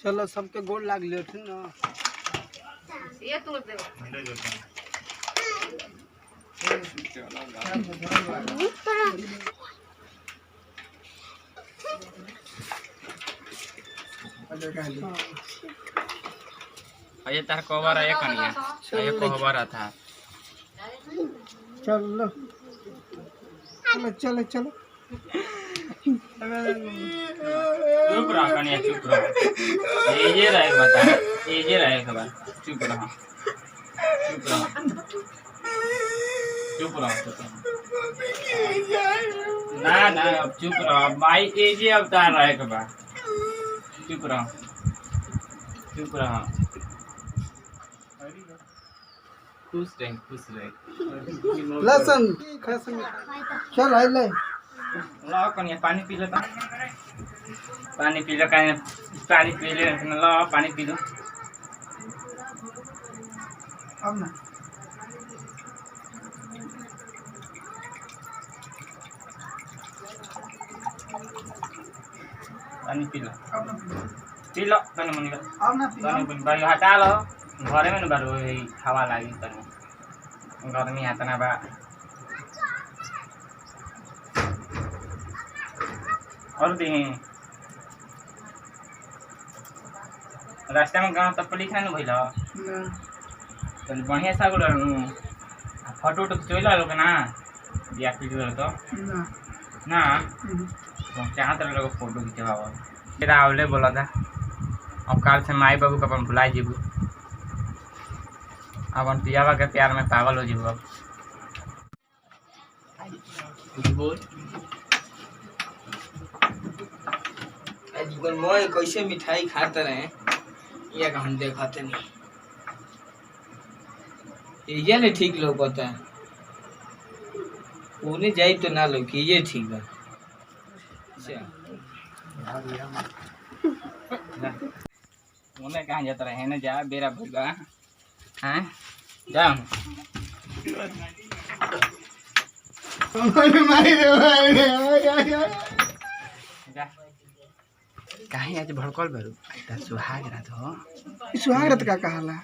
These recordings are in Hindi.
चलो सबके गोड़ लाग लियो ठीक ना। ये तोड़ दे अजय तार कवर है कनिया ये कवर था। चलो चलो चलो चलो चुप रहो कनिया चुप रहो। ये रहे बता ये रहे खबर चुप रहो चुप रहो चुप रहो चुप रहो। ना ना अब चुप रहो भाई ये अवतार रहे खबर चुप रहो चुप रहो। खुश रहे लसन चल आई ले ला कनिया पानी पी लो तो पानी पी लो कनिया पानी पी ले ला पानी पी लो। अब ना पानी पी लो तने मनी अब ना पी तने बारी हटा लो घरे में न बारू हवा लागी तने गर्मी हाथ ना बा और दी रास्ता में गाँव तब लिखा न भइल तो बढ़िया सा गुड़ फोटो उटो खिंचल लोग ना या फिर तो ना तो चाहत लोग फोटो खिंचवा तेरा आवले बोला था अब काल से माई बाबू का अपन भुला जीबू अपन पियावा के प्यार में पागल हो जीबू। अब कुछ बोल जीवन मोय कैसे मिठाई खाते रहे ये घंटे खाते नहीं ये नहीं ठीक लोग पता है उन्हें जाई तो ना लोग ये ठीक है। उन्हें कहाँ जाता रहे ना जा बेरा भूगा हैं जाओ जा कहीं आज भड़कल भरू सुहाग रात हो सुहाग रात का कहाला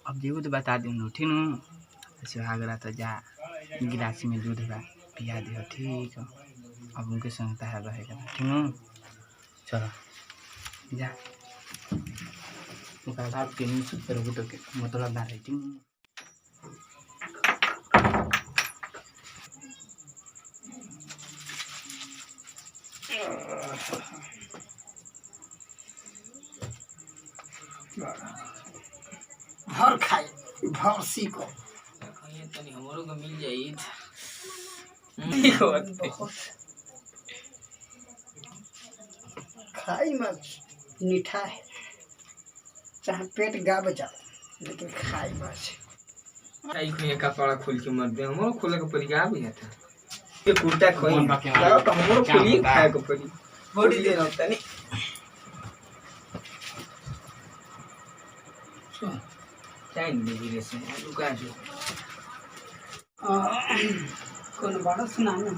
अब जेबू तो बता दी ठीक न सुहाग रात जा गिलासी में दूध बा पिया दियो ठीक हो अब उनके संगता है रहेगा ठीक न चलो जा बात के नहीं सुतर हो तो मतलब ना रही ठीक भर खाए भर सीखो तनी हमरो को मिल जाई खाई मत मीठा है चाहे पेट गा बजा लेकिन खाई मत। आई खुया कपड़ा खोल के मर दे हमरो खोले के पड़ी गा बुझा था ये कुर्ता खोई लाओ तो हमरो खोली खाए के पड़ी बॉडी दे रहा तनी टाइम नहीं गिरे से रुका जो कौन बड़ा सुना ना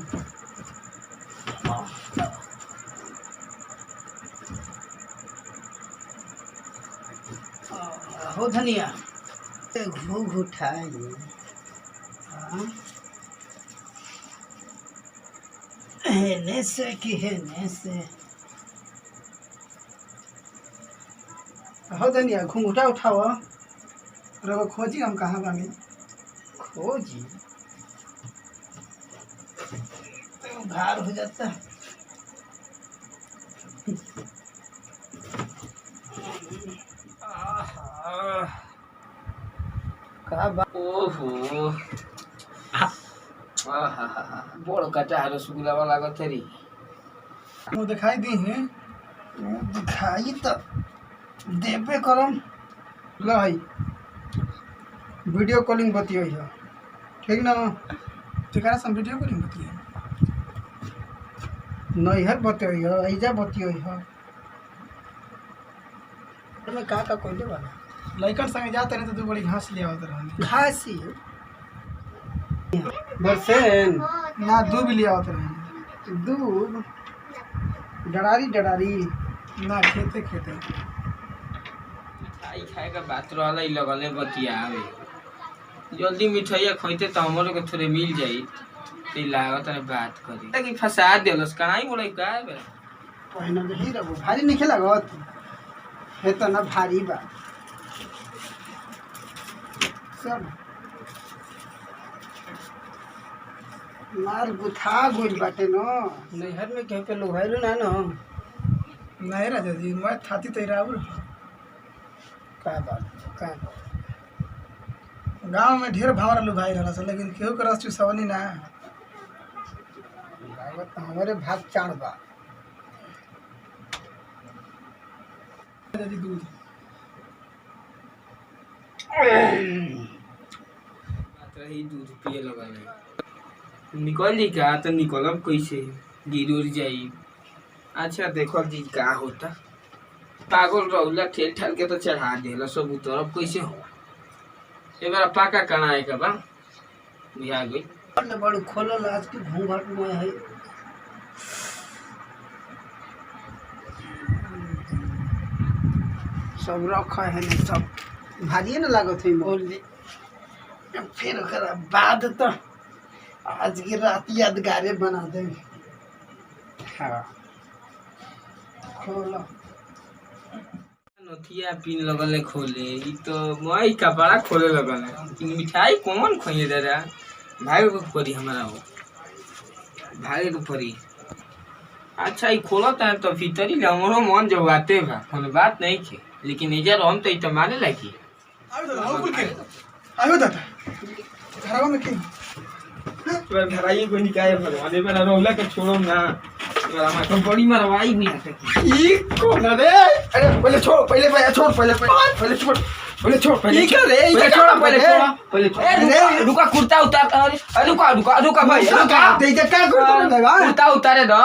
हो धनिया घूघ उठाए हेने से कि हेने से हो धनिया घूंघटा उठाओ रवा खोजी हम कहाँ बानी खोजी तो उधार हो जाता है। ओहो बड़ कटा रसगुल्ला वाला गथरी वो दिखाई दी है वो दिखाई तो देबे करम लाई वीडियो कॉलिंग बतियो है ठीक ना तेरा से वीडियो कॉलिंग बतियो नैहर बतियो है ऐजा बतियो है में का कोई वाला लइकन संगे जाते रहे तो तू बड़ी घास ले आवत रहनी घास ही बरसेन ना दूब ले आवत रहनी दूब डरारी डरारी ना खेते खेते मिठाई खाए का बात रहला ई लगले बतियावे जल्दी मिठाइया खइते त हमरो के थोड़े मिल जाई ते लागत है बात करी ताकि फसा देलस कनाई बोले का बे पहिना ही रहो भारी नहीं खेला गत है तो ना भारी बा सब मार गुथा गोल बाटे न नैहर में केहू के लोग है ना न नहीं राजा जी मैं थाती तेरा और का बात का गांव में ढेर भावरा लोग भाई रहला सन लेकिन केहू के रस चुसवनी ना बाबत हमारे भाग चाड़ बा राजा जी दूध मात्र ही दूध पिए लगल निकल जी का तो निकलब कैसे गिर उड़ जाई अच्छा देखो जी का होता पागल रौला ठेल ठाल के तो चढ़ा देला सब उतरब कैसे हो ए बार पाका कनाए का बा बुझा गई बड़ बड़ खोलल आज के घूंघट में है सब रखा है ना सब भारी ना लागत है बोल दे फिर ओकरा बाद तो आज की रात यादगारे बना देंगे हाँ खोलो नथिया पिन लगल खोले ई तो मई कपड़ा खोले लगल है मिठाई कौन खोए दे रहा भाई को परी हमारा हो भाई को परी अच्छा ई खोलत है तो भीतरी हमरो मन जवाते बा कोई बात नहीं के लेकिन इधर हम तो ई तो माने लगी आयो दादा घरवा में के पर भराई को निकाय भगवान ए बना रौला के छोड़ो ना हमारा तो बड़ी मरवाई भी आता ई कौन रे अरे पहले छोड़ पहले छोड़ पहले छोड़ पहले ई क्या रे ई छोड़ पहले छोड़ ए रुका कुर्ता उतार अरे रुका भाई रुका ते क्या कर लगा कुर्ता उतारे दो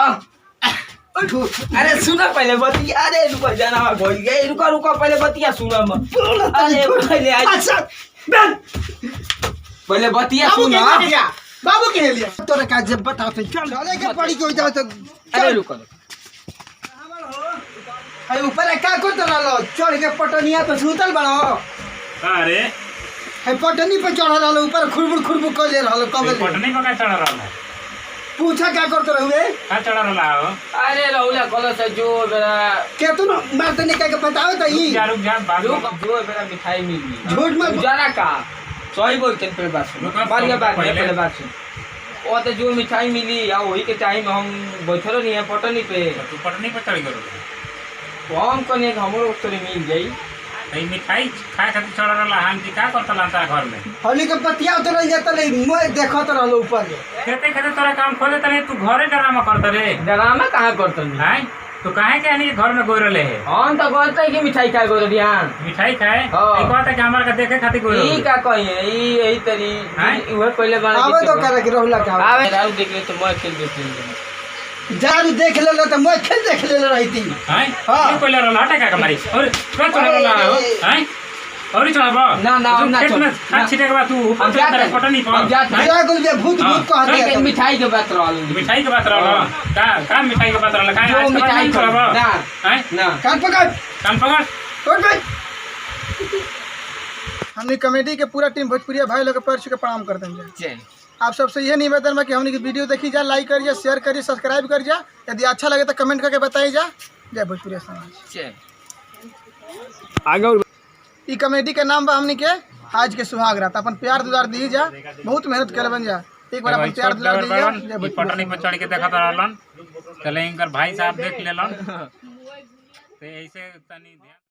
अरे सुनो पहले बतिया अरे रुको जाना बोल गए रुको पहले बतिया सुनो मत अरे पहले अच्छा पहले बतिया सुनो बाबू के लिए तोरे का जब बताओ तो चले के पड़ी को जाओ तो अरे रुको अरे ऊपर का को तो लो चढ़ के पटनिया पे सुतल बड़ो अरे है पटनी पे चढ़ रहलो ऊपर खुरबुर को ले रहलो कब पटनी पे का चढ़ रहा है पूछा क्या करते रहुए का चढ़ रहा हो अरे रौला कलो से जो मेरा के तू मारते ने क्या बताओ तो ई रुक जा बात जो मेरा मिठाई मिल गई झूठ मत जाना का सही बोलते हैं पहले बात सुन बढ़िया बात है पहले बात सुन वो तो जो मिठाई मिली या वही के टाइम हम बैठल नहीं है पटनी पे तू पटनी पे चढ़ गयो हम कने हमरो तोरे मिल जाई तो मिठाई खाए खातिर चढ़ रहा हम जी का करता लाता घर में होली के पतिया उतर जाता ले मैं देखत रहलो ऊपर खेते खेते तोरा काम खोले तने तू घरे ड्रामा करत रे ड्रामा कहाँ करते हैं हैं तो काहे के आनी घर में गोरले है हम तो कहते हैं कि मिठाई खाए को दिया मिठाई खाए हाँ। एक बात है कि हमार का देखे खातिर गोरले ई का कहिए ई यही तरी हैं? वह पहले बार आवे तो करे के रहला का आवे राउ देख ले तो मैं खेल देती जारू देख ले तो मैं खेल देख ले रहती हैं हाँ। ये कोई लड़ा हटे का मारी और का चढ़ रहा हो हैं और ही चढ़ाबो ना, ना खेत चढ़। में ना। खाद छिटे के बाद तू हम ऊपर जाते चढ़ हैं। पटनी हम पर जाते हैं। हैं? जा गुल भूत हाँ। भूत को नहीं हटे मिठाई के बात रहल मिठाई के बात रहला का मिठाई के बात रहला जो का मिठाई चढ़ाबो ना हैं ना कान पकड़ कान पकड़ उठ भाई हमने कमेटी के पूरा टीम भोजपुरिया भाई लोग के पैर छू के प्रणाम कर देंगे चल आप सबसे यह निवेदन है कि हमने की वीडियो देखी जा लाइक करिए शेयर करिए सब्सक्राइब कर जा यदि अच्छा लगे तो कमेंट करके बताइए जा जय भोजपुरिया समाज चल ई कमेटी के नाम बा हमनी के आज के सुहाग रात अपन प्यार दुलार दी जा बहुत मेहनत कर बन जा एक बार अपन प्यार दुलार दी जा जय भोजपुरिया पटनी पर चढ़ के देखत रहलन चले इनकर भाई साहब देख लेलन तो ऐसे तनी ध्यान